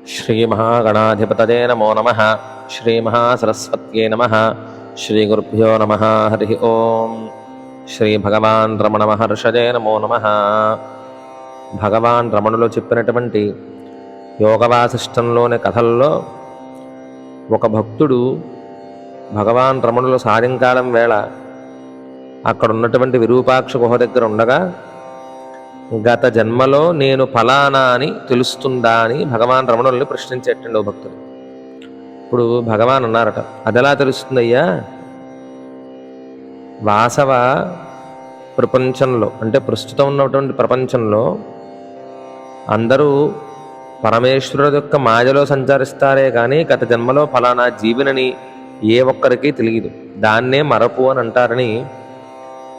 श्रीमहागणाधिपतये नमो नमः। श्रीमहासरस्वत्यै नमः। श्रीगुरुभ्यो नमः। हरिः ओम्। श्रीभगवान् रमणमहर्षये नमो नमः। భగవాన్ రమణులు చెప్పినటువంటి యోగవాసిష్టంలోని కథల్లో ఒక భక్తుడు భగవాన్ రమణులు సాయంకాలం వేళ అక్కడ ఉన్నటువంటి విరూపాక్ష గుహ దగ్గర ఉండగా గత జన్మలో నేను ఫలానా అని తెలుస్తుందా అని భగవాన్ రమణుల్ని ప్రశ్నించేటండి ఓ భక్తుడు. ఇప్పుడు భగవాన్ అన్నారట, అదెలా తెలుస్తుందయ్యా? వాసవ ప్రపంచంలో అంటే ప్రస్తుతం ఉన్నటువంటి ప్రపంచంలో అందరూ పరమేశ్వరుడు యొక్క మాయలో సంచరిస్తారే కానీ గత జన్మలో ఫలానా జీవినని ఏ ఒక్కరికి తెలియదు. దాన్నే మరపు అని అంటారని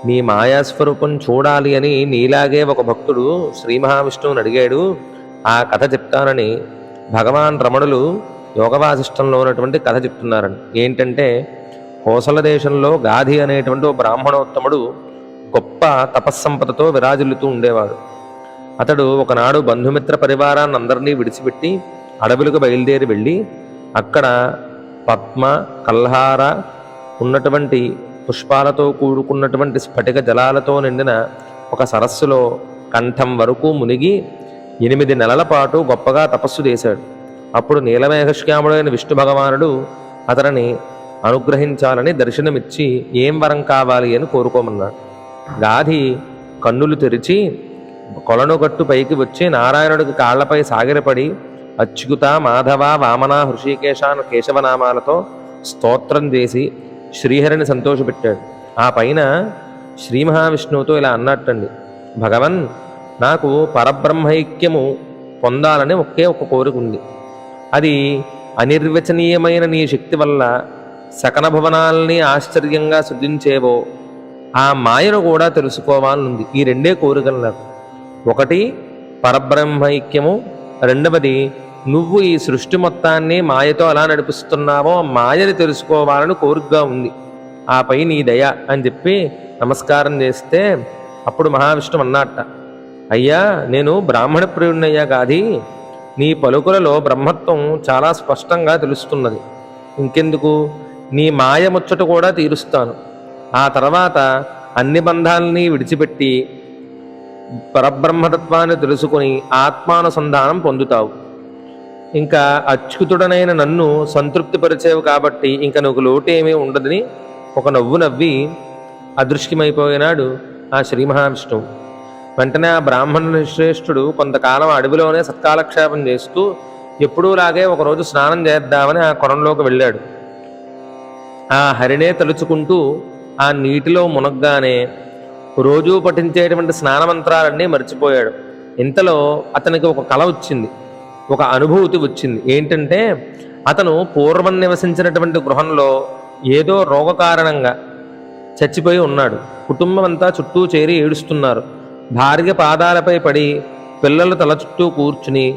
నీ మాయాస్వరూపం చూడాలి అని నీలాగే ఒక భక్తుడు శ్రీ మహావిష్ణువుని అడిగాడు. ఆ కథ చెప్తానని భగవాన్ రమణులు యోగవాసిష్టంలో ఉన్నటువంటి కథ చెప్తున్నారని. ఏంటంటే కోసల దేశంలో గాధి అనేటువంటి ఓ బ్రాహ్మణోత్తముడు గొప్ప తపస్సంపదతో విరాజిల్లుతూ ఉండేవాడు. అతడు ఒకనాడు బంధుమిత్ర పరివారాన్ని అందరినీ విడిచిపెట్టి అడవులకు బయలుదేరి వెళ్ళి అక్కడ పద్మ కల్హార ఉన్నటువంటి పుష్పాలతో కూడుకున్నటువంటి స్ఫటిక జలాలతో నిండిన ఒక సరస్సులో కంఠం వరకు మునిగి 8 నెలల పాటు గొప్పగా తపస్సు చేశాడు. అప్పుడు నీలమేఘశ్యాముడైన విష్ణు భగవానుడు అతనిని అనుగ్రహించాలని దర్శనమిచ్చి ఏం వరం కావాలి అని కోరుకోమన్నాడు. గాధి కన్నులు తెరిచి కొలనుగట్టు పైకి వచ్చి నారాయణుడికి కాళ్లపై సాగిరపడి అచ్యుత మాధవ వామన హృషికేశాన కేశవనామాలతో స్తోత్రం చేసి శ్రీహరిని సంతోషపెట్టాడు. ఆ పైన శ్రీ మహావిష్ణువుతో ఇలా అన్నట్టండి, భగవన్, నాకు పరబ్రహ్మైక్యము పొందాలని ఒకే ఒక కోరిక ఉంది. అది అనిర్వచనీయమైన నీ శక్తి వల్ల సకల భువనాల్ని ఆశ్చర్యంగా సృజించేవో ఆ మాయను కూడా తెలుసుకోవాలనుంది. ఈ రెండే కోరికలు నాకు. ఒకటి పరబ్రహ్మైక్యము, రెండవది నువ్వు ఈ సృష్టి మొత్తాన్ని మాయతో అలా నడిపిస్తున్నావో ఆ మాయని తెలుసుకోవాలని కోరికగా ఉంది. ఆ పై నీ దయ అని చెప్పి నమస్కారం చేస్తే అప్పుడు మహావిష్ణువు అన్నట్ట, అయ్యా నేను బ్రాహ్మణ ప్రియుడినయ్యా గాది, నీ పలుకులలో బ్రహ్మత్వం చాలా స్పష్టంగా తెలుస్తున్నది. ఇంకెందుకు, నీ మాయ ముచ్చట కూడా తీరుస్తాను. ఆ తర్వాత అన్ని బంధాలని విడిచిపెట్టి పరబ్రహ్మతత్వాన్ని తెలుసుకుని ఆత్మానుసంధానం పొందుతావు. ఇంకా అచ్యుతుడనైన నన్ను సంతృప్తిపరిచేవు కాబట్టి ఇంకా నువ్వు లోటేమీ ఉండదని ఒక నవ్వు నవ్వి అదృశ్యమైపోయినాడు ఆ శ్రీ మహావిష్ణువు. వెంటనే ఆ బ్రాహ్మణ శ్రేష్ఠుడు కొంతకాలం అడవిలోనే సత్కాలక్షేపం చేస్తూ ఎప్పుడూలాగే ఒకరోజు స్నానం చేద్దామని ఆ కొరంలోకి వెళ్ళాడు. ఆ హరినే తలుచుకుంటూ ఆ నీటిలో మునగ్గానే రోజూ పఠించేటువంటి స్నానమంత్రాలన్నీ మర్చిపోయాడు. ఇంతలో అతనికి ఒక కల వచ్చింది, ఒక అనుభూతి వచ్చింది. ఏంటంటే అతను పూర్వం నివసించినటువంటి గృహంలో ఏదో రోగ కారణంగా చచ్చిపోయి ఉన్నాడు. కుటుంబం అంతా చుట్టూ చేరి ఏడుస్తున్నారు. భార్య పాదాలపై పడి పిల్లలు తల చుట్టూ కూర్చుని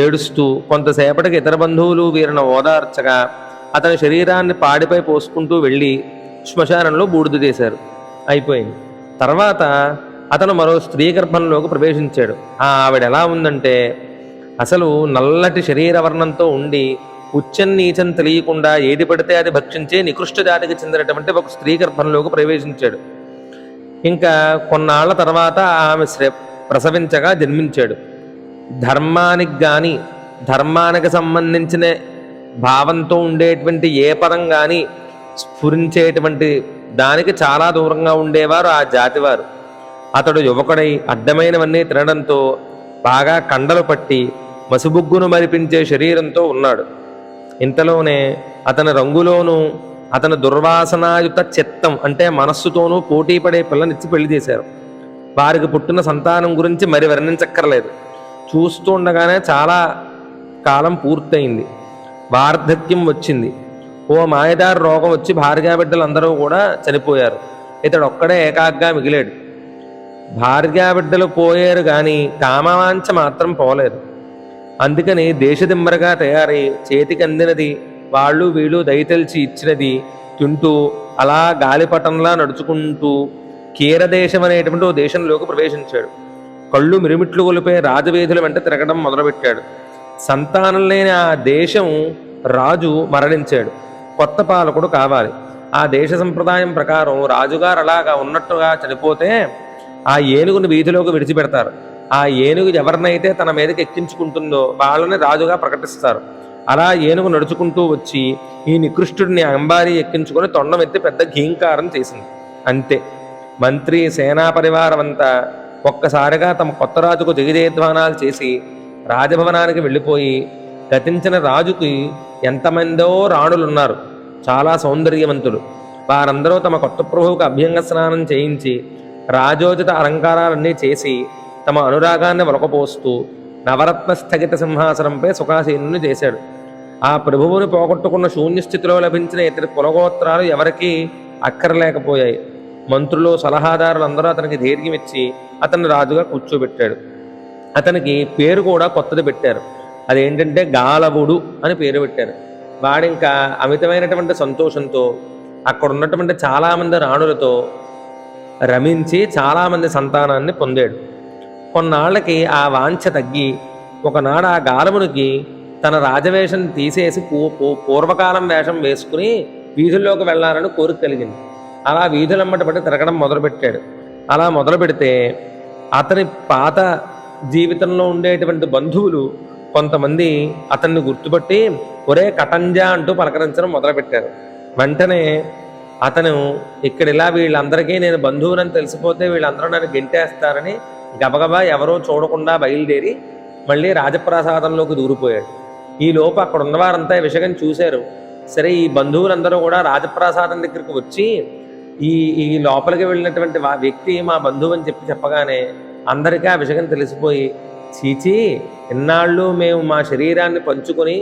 ఏడుస్తూ కొంతసేపటికి ఇతర బంధువులు వీరిని ఓదార్చగా అతని శరీరాన్ని పాడిపై పోసుకుంటూ వెళ్ళి శ్మశానంలో బూడిద చేశారు. అయిపోయింది. తర్వాత అతను మరో స్త్రీ గర్భంలోకి ప్రవేశించాడు. ఆవిడ ఎలా ఉందంటే అసలు నల్లటి శరీర వర్ణంతో ఉండి ఉచ్చం నీచం తెలియకుండా ఏది పడితే అది భక్షించే నికృష్ట జాతికి చెందినటువంటి ఒక స్త్రీ గర్భంలోకి ప్రవేశించాడు. ఇంకా కొన్నాళ్ల తర్వాత ఆమె ప్రసవించగా జన్మించాడు. ధర్మానికి కానీ ధర్మానికి సంబంధించిన భావంతో ఉండేటువంటి ఏ పదం కానీ స్ఫురించేటువంటి దానికి చాలా దూరంగా ఉండేవారు ఆ జాతివారు. అతడు యువకుడై అడ్డమైనవన్నీ తినడంతో బాగా కండలు పట్టి మసిబుగ్గును మరిపించే శరీరంతో ఉన్నాడు. ఇంతలోనే అతని రంగులోనూ అతని దుర్వాసనాయుత చిత్తం అంటే మనస్సుతోనూ పోటీ పడే పిల్లనిచ్చి పెళ్లి చేశారు. వారికి పుట్టిన సంతానం గురించి మరి వర్ణించక్కర్లేదు. చూస్తూ ఉండగానే చాలా కాలం పూర్తయింది. వార్ధక్యం వచ్చింది. ఓ మాయదారు రోగం వచ్చి భార్యాబిడ్డలందరూ కూడా చనిపోయారు. ఇతడు ఒక్కడే ఏకాగ్గా మిగిలాడు. భార్యాబిడ్డలు పోయారు కానీ కామవాంఛ మాత్రం పోలేదు. అందుకని దేశదిమ్మరగా తయారై చేతికి అందినది వాళ్ళు వీళ్ళు దయతెల్చి ఇచ్చినది తింటూ అలా గాలిపటంలా నడుచుకుంటూ కీరదేశం అనేటువంటి ఓ దేశంలోకి ప్రవేశించాడు. కళ్ళు మిరుమిట్లు కొలిపే రాజవీధుల వెంట తిరగడం మొదలుపెట్టాడు. సంతానం లేని ఆ దేశం రాజు మరణించాడు, కొత్త పాలకుడు కావాలి. ఆ దేశ సంప్రదాయం ప్రకారం రాజుగారు అలాగా ఉన్నట్టుగా చనిపోతే ఆ ఏనుగుని వీధిలోకి విడిచిపెడతారు. ఆ ఏనుగు ఎవరినైతే తన మీదకి ఎక్కించుకుంటుందో వాళ్ళని రాజుగా ప్రకటిస్తారు. అలా ఏనుగు నడుచుకుంటూ వచ్చి ఈ నికృష్టుడిని అంబారీ ఎక్కించుకొని తొండం ఎత్తి పెద్ద ఘీంకారం చేసింది. అంతే, మంత్రి సేనా పరివారం అంతా ఒక్కసారిగా తమ కొత్త రాజుకు దిగిజయధ్వానాలు చేసి రాజభవనానికి వెళ్ళిపోయి, గతించిన రాజుకి ఎంతమందో రాణులున్నారు, చాలా సౌందర్యవంతులు. వారందరూ తమ కొత్త ప్రభువుకు అభ్యంగ స్నానం చేయించి రాజోచిత అలంకారాలన్నీ చేసి తమ అనురాగాన్ని ఒలకపోస్తూ నవరత్న స్థగిత సింహాసనంపై సుఖాసీనుని చేశాడు. ఆ ప్రభువుని పోగొట్టుకున్న శూన్యస్థితిలో లభించిన ఇతర కులగోత్రాలు ఎవరికీ అక్కరలేకపోయాయి. మంత్రులు సలహాదారులు అందరూ అతనికి ధైర్యం ఇచ్చి అతన్ని రాజుగా కూర్చోబెట్టాడు. అతనికి పేరు కూడా కొత్తది పెట్టారు. అదేంటంటే గాలవుడు అని పేరు పెట్టారు. వాడింకా అమితమైనటువంటి సంతోషంతో అక్కడ ఉన్నటువంటి చాలామంది రాణులతో రమించి చాలామంది సంతానాన్ని పొందాడు. కొన్నాళ్ళకి ఆ వాంఛ తగ్గి ఒకనాడు ఆ గాలమునికి తన రాజవేషం తీసేసి పూర్వకాలం వేషం వేసుకుని వీధుల్లోకి వెళ్ళాలని కోరిక కలిగింది. అలా వీధులమ్మట పట్టి తిరగడం మొదలుపెట్టాడు. అలా మొదలు పెడితే అతని పాత జీవితంలో ఉండేటువంటి బంధువులు కొంతమంది అతన్ని గుర్తుపట్టి ఒరే కటంజా అంటూ పలకరించడం మొదలుపెట్టారు. వెంటనే అతను ఇక్కడ ఇలా వీళ్ళందరికీ నేను బంధువులని తెలిసిపోతే వీళ్ళందరూ నన్ను గెంటేస్తారని గబగబా ఎవరో చూడకుండా బయలుదేరి మళ్ళీ రాజప్రాసాదంలోకి దూరిపోయాడు. ఈ లోపు అక్కడ ఉన్నవారంతా ఈ విషయం చూశారు. సరే, ఈ బంధువులందరూ కూడా రాజప్రాసాదం దగ్గరికి వచ్చి ఈ ఈ లోపలికి వెళ్ళినటువంటి వ్యక్తి మా బంధువు అని చెప్పగానే అందరికీ ఆ విషయం తెలిసిపోయి, చీచి, ఇన్నాళ్ళు మేము మా శరీరాన్ని పంచుకొని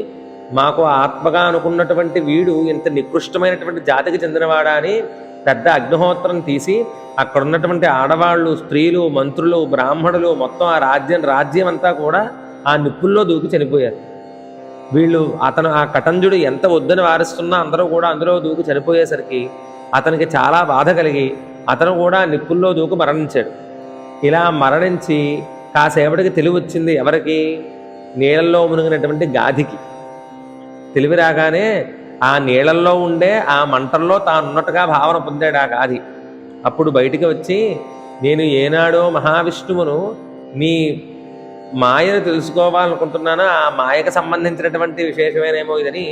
మాకు ఆత్మగా అనుకున్నటువంటి వీడు ఇంత నికృష్టమైనటువంటి జాతికి చెందినవాడా అని పెద్ద అగ్నిహోత్రం తీసి అక్కడ ఉన్నటువంటి ఆడవాళ్ళు, స్త్రీలు, మంత్రులు, బ్రాహ్మణులు మొత్తం ఆ రాజ్యం అంతా కూడా ఆ నిప్పుల్లో దూకి చనిపోయారు. వీళ్ళు ఆ కటంజుడు ఎంత వద్దని వారిస్తున్నా అందరూ కూడా అందులో దూకి చనిపోయేసరికి అతనికి చాలా బాధ కలిగి అతను కూడా నిప్పుల్లో దూకి మరణించాడు. ఇలా మరణించి కాసేపటికి తెలివి వచ్చింది ఎవరికి? నీళ్ళల్లో మునిగినటువంటి గాధికి. తెలివి రాగానే ఆ నీళ్ళల్లో ఉండే ఆ మంటల్లో తానున్నట్టుగా భావన పొందాడు ఆ గాధి. అప్పుడు బయటికి వచ్చి, నేను ఏనాడో మహావిష్ణువును నీ మాయను తెలుసుకోవాలనుకుంటున్నాను, ఆ మాయకు సంబంధించినటువంటి విశేషమేనేమో ఇదని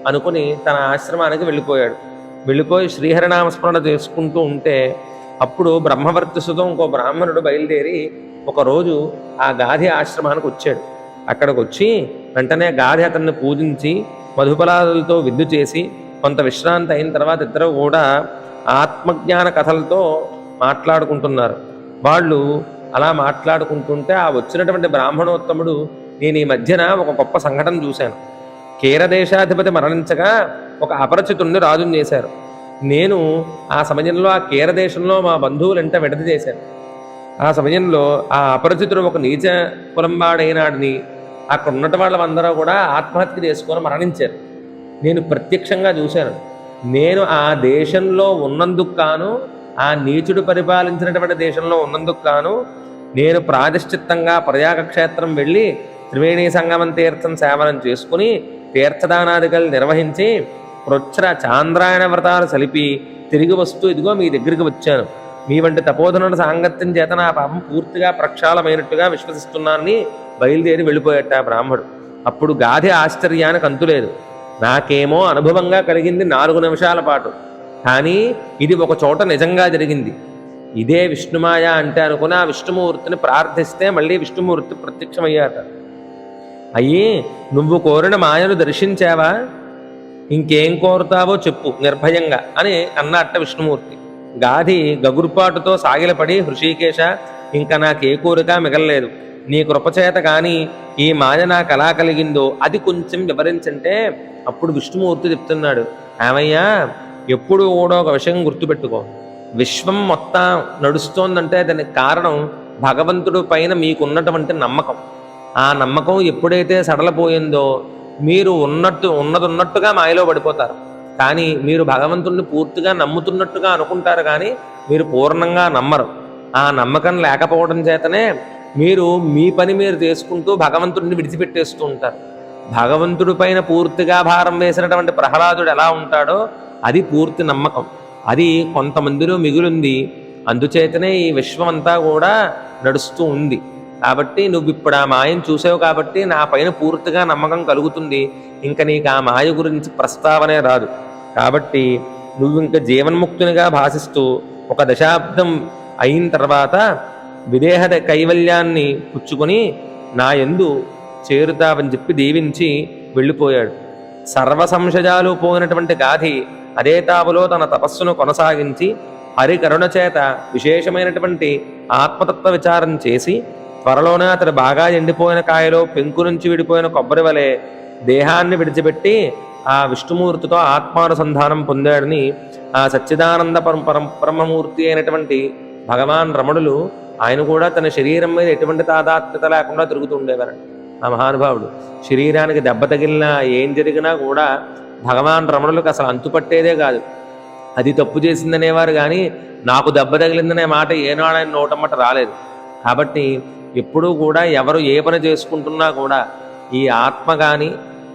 అనుకుని తన ఆశ్రమానికి వెళ్ళిపోయాడు. వెళ్ళిపోయి శ్రీహరినామస్మరణ చేసుకుంటూ ఉంటే అప్పుడు బ్రహ్మవర్తిసుతో ఇంకో బ్రాహ్మణుడు బయలుదేరి ఒకరోజు ఆ గాధి ఆశ్రమానికి వచ్చాడు. అక్కడికి వచ్చి వెంటనే గాధి అతన్ని పూజించి మధుపలాదులతో విద్దు చేసి కొంత విశ్రాంతి అయిన తర్వాత ఇద్దరు కూడా ఆత్మజ్ఞాన కథలతో మాట్లాడుకుంటున్నారు. వాళ్ళు అలా మాట్లాడుకుంటుంటే ఆ వచ్చినటువంటి బ్రాహ్మణోత్తముడు, నేను ఈ మధ్యన ఒక గొప్ప సంఘటన చూశాను. కీరదేశాధిపతి మరణించగా ఒక అపరిచితుణ్ణి రాజుని చేశారు. నేను ఆ సమయంలో ఆ కీరదేశంలో మా బంధువులంటే విడది చేశాను. ఆ సమయంలో ఆ అపరిచితుడు ఒక నీచ కులంబాడైనాడిని అక్కడ ఉన్నటి వాళ్ళందరూ కూడా ఆత్మహత్య చేసుకొని మరణించారు. నేను ప్రత్యక్షంగా చూశాను. నేను ఆ దేశంలో ఉన్నందుకు కాను, ఆ నీచుడు పరిపాలించినటువంటి దేశంలో ఉన్నందుకు కాను నేను ప్రాయశ్చిత్తంగా ప్రయాగక్షేత్రం వెళ్ళి త్రివేణీ సంగమం తీర్థం సేవనం చేసుకుని తీర్థదానాదికలు నిర్వహించి ప్రొచ్చర చాంద్రాయణ వ్రతాలు సలిపి తిరిగి వస్తూ ఇదిగో మీ దగ్గరికి వచ్చాను. మీ వంటి తపోధనుల సాంగత్యం చేత నా పాపం పూర్తిగా ప్రక్షాళమైనట్టుగా విశ్వసిస్తున్నానని బయలుదేరి వెళ్ళిపోయాట ఆ బ్రాహ్మడు. అప్పుడు గాధి ఆశ్చర్యానికి అంతులేదు. నాకేమో అనుభవంగా కలిగింది 4 నిమిషాల పాటు, కానీ ఇది ఒక చోట నిజంగా జరిగింది. ఇదే విష్ణుమాయ అంటే అనుకుని ఆ విష్ణుమూర్తిని ప్రార్థిస్తే మళ్ళీ విష్ణుమూర్తి ప్రత్యక్షమయ్యాట. అయ్యి, నువ్వు కోరిన మాయను దర్శించావా? ఇంకేం కోరుతావో చెప్పు నిర్భయంగా అని అన్నట్ట విష్ణుమూర్తి. గాధి గగుర్పాటుతో సాగిలపడి, హృషికేశ, ఇంకా నాకే కోరిక మిగలలేదు. నీ కృపచేత కానీ ఈ మాయ నాకు ఎలా కలిగిందో అది కొంచెం వివరించంటే అప్పుడు విష్ణుమూర్తి చెప్తున్నాడు, ఏమయ్యా, ఎప్పుడు కూడా ఒక విషయం గుర్తుపెట్టుకో. విశ్వం మొత్తం నడుస్తోందంటే దానికి కారణం భగవంతుడు పైన మీకున్నటువంటి నమ్మకం. ఆ నమ్మకం ఎప్పుడైతే సడలపోయిందో మీరు ఉన్నట్టుగా మాయలో పడిపోతారు. కానీ మీరు భగవంతుడిని పూర్తిగా నమ్ముతున్నట్టుగా అనుకుంటారు, కానీ మీరు పూర్ణంగా నమ్మరు. ఆ నమ్మకం లేకపోవడం చేతనే మీరు మీ పని మీరు చేసుకుంటూ భగవంతుడిని విడిచిపెట్టేస్తూ ఉంటారు. భగవంతుడి పైన పూర్తిగా భారం వేసినటువంటి ప్రహ్లాదుడు ఎలా ఉంటాడో అది పూర్తి నమ్మకం. అది కొంతమందిలో మిగులుంది. అందుచేతనే ఈ విశ్వం అంతా కూడా నడుస్తూ ఉంది. కాబట్టి నువ్వు ఇప్పుడు ఆ మాయను చూసావు కాబట్టి నా పైన పూర్తిగా నమ్మకం కలుగుతుంది. ఇంకా నీకు ఆ మాయ గురించి ప్రస్తావనే రాదు. కాబట్టి నువ్వు ఇంకా జీవన్ముక్తునిగా భాషిస్తూ 1 దశాబ్దం అయిన తర్వాత విదేహ కైవల్యాన్ని పుచ్చుకొని నా యందు చేరుతావని చెప్పి దీవించి వెళ్ళిపోయాడు. సర్వసంశయాలు పోయినటువంటి గాధి అదే తావులో తన తపస్సును కొనసాగించి హరికరుణ చేత విశేషమైనటువంటి ఆత్మతత్వ విచారం చేసి త్వరలోనే అతడు బాగా ఎండిపోయిన కాయలో పెంకు నుంచి విడిపోయిన కొబ్బరి వలె దేహాన్ని విడిచిపెట్టి ఆ విష్ణుమూర్తితో ఆత్మానుసంధానం పొందాడని ఆ సచ్చిదానంద పరమమూర్తి అయినటువంటి భగవాన్ రమణులు ఆయన కూడా తన శరీరం మీద ఎటువంటి తాదాత్మ్యత లేకుండా తిరుగుతూ ఉండేవారు. ఆ మహానుభావుడు శరీరానికి దెబ్బ తగిలినా ఏం జరిగినా కూడా భగవాన్ రమణులకు అసలు అంతుపట్టేదే కాదు. అది తప్పు చేసిందనేవారు కానీ నాకు దెబ్బ తగిలిందనే మాట ఏనాడైనా నోటమ్మట రాలేదు. కాబట్టి ఎప్పుడూ కూడా ఎవరు ఏ పని చేసుకుంటున్నా కూడా ఈ ఆత్మ కానీ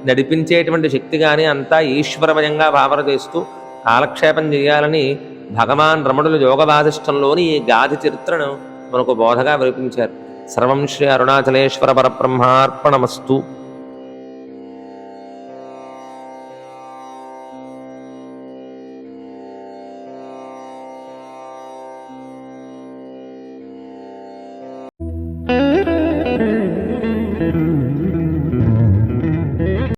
నడిపించేటువంటి శక్తి కానీ అంతా ఈశ్వరమయంగా భావన చేస్తూ కాలక్షేపం చేయాలని భగవాన్ రమణులు యోగ వాసిష్టంలోని ఈ గాథ చరిత్రను మనకు బోధగా వినిపించారు. సర్వం శ్రీ అరుణాచలేశ్వర పరబ్రహ్మార్పణమస్తు.